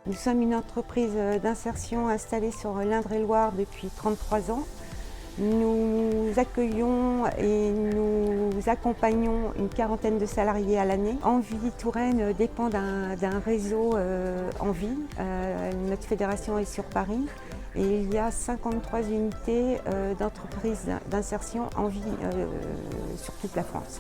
Nous sommes une entreprise d'insertion installée sur l'Indre-et-Loire depuis 33 ans. Nous accueillons et nous accompagnons une quarantaine de salariés à l'année. Envie Touraine dépend d'un réseau Envie. Notre fédération est sur Paris et il y a 53 unités d'entreprises d'insertion Envie sur toute la France.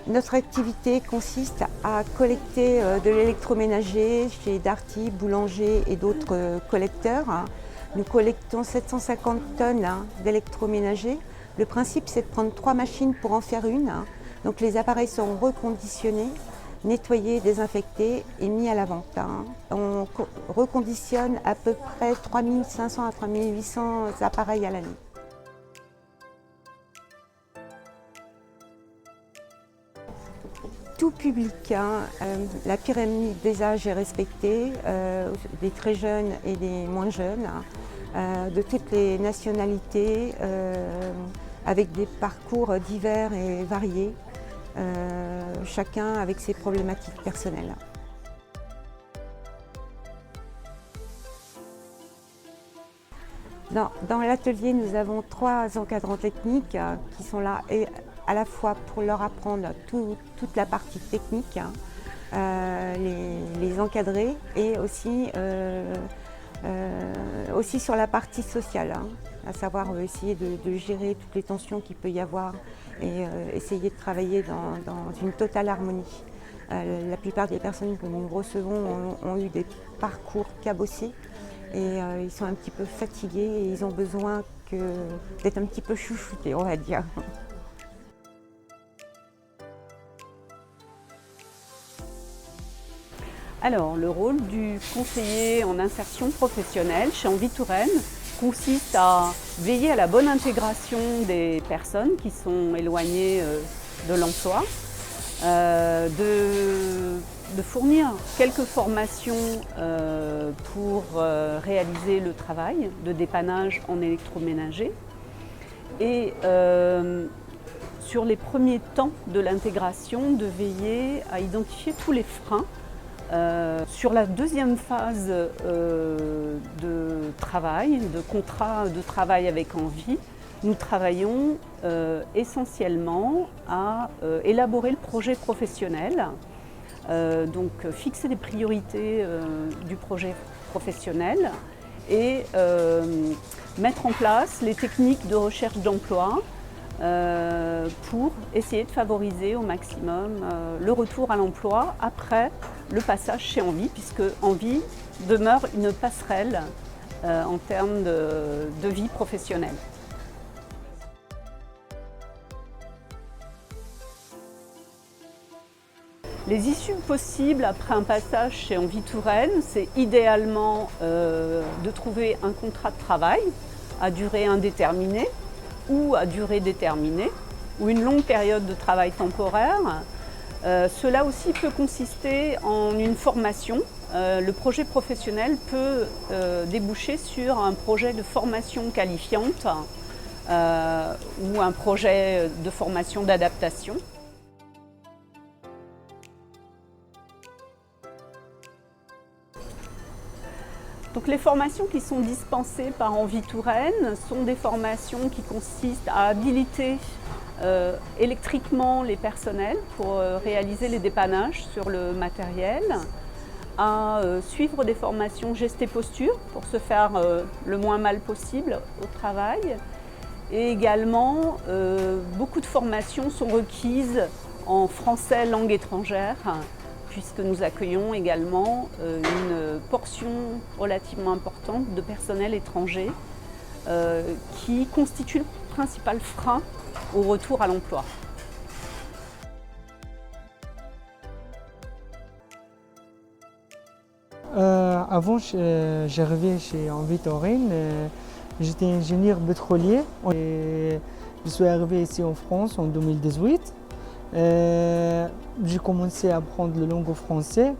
Notre activité consiste à collecter de l'électroménager chez Darty, Boulanger et d'autres collecteurs. Nous collectons 750 tonnes d'électroménager. Le principe, c'est de prendre 3 machines pour en faire une. Donc les appareils sont reconditionnés, nettoyés, désinfectés et mis à la vente. On reconditionne à peu près 3500 à 3800 appareils à l'année. Tout public, la pyramide des âges est respectée, des très jeunes et des moins jeunes, de toutes les nationalités, avec des parcours divers et variés, chacun avec ses problématiques personnelles. Dans l'atelier, nous avons 3 encadrants techniques qui sont là et à la fois pour leur apprendre toute la partie technique, les encadrer, et aussi sur la partie sociale, à savoir essayer de gérer toutes les tensions qu'il peut y avoir et essayer de travailler dans une totale harmonie. La plupart des personnes que nous recevons ont eu des parcours cabossés et ils sont un petit peu fatigués et ils ont besoin d'être un petit peu chouchoutés, on va dire. Alors, le rôle du conseiller en insertion professionnelle chez Envie Touraine consiste à veiller à la bonne intégration des personnes qui sont éloignées de l'emploi, de fournir quelques formations pour réaliser le travail de dépannage en électroménager et sur les premiers temps de l'intégration, de veiller à identifier tous les freins. Sur la deuxième phase de travail, de contrat de travail avec Envie, nous travaillons essentiellement à élaborer le projet professionnel, donc fixer les priorités du projet professionnel et mettre en place les techniques de recherche d'emploi pour essayer de favoriser au maximum le retour à l'emploi après le passage chez Envie, puisque Envie demeure une passerelle en termes de vie professionnelle. Les issues possibles après un passage chez Envie Touraine, c'est idéalement de trouver un contrat de travail à durée indéterminée ou à durée déterminée, ou une longue période de travail temporaire. Cela aussi peut consister en une formation. Le projet professionnel peut déboucher sur un projet de formation qualifiante ou un projet de formation d'adaptation. Donc les formations qui sont dispensées par Envie Touraine sont des formations qui consistent à habiliter électriquement les personnels pour réaliser les dépannages sur le matériel, à suivre des formations geste et posture pour se faire le moins mal possible au travail. Et également, beaucoup de formations sont requises en français langue étrangère, puisque nous accueillons également une portion relativement importante de personnel étranger qui constitue le principal frein au retour à l'emploi. Avant, j'arrivais chez Envie Touraine, j'étais ingénieur pétrolier et je suis arrivé ici en France en 2018. J'ai commencé à apprendre la langue française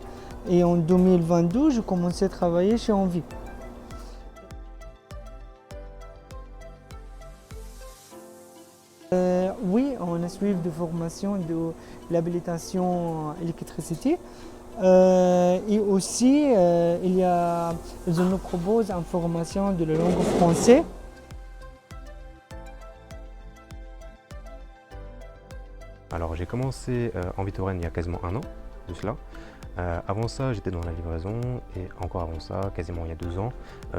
et en 2022, j'ai commencé à travailler chez Envie. Oui, on a suivi des formations de l'habilitation électricité. Et aussi, ils nous proposent une formation de la langue française. Alors j'ai commencé en Vitoren il y a quasiment un an de cela. Avant ça, j'étais dans la livraison et encore avant ça, quasiment il y a 2 ans,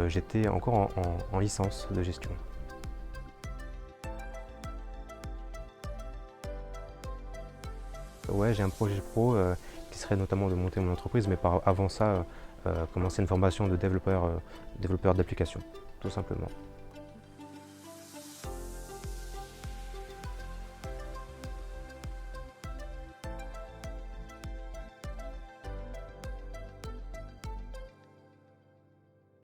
j'étais encore en licence de gestion. Ouais, j'ai un projet pro qui serait notamment de monter mon entreprise, mais avant ça, commencer une formation de développeur d'application, tout simplement.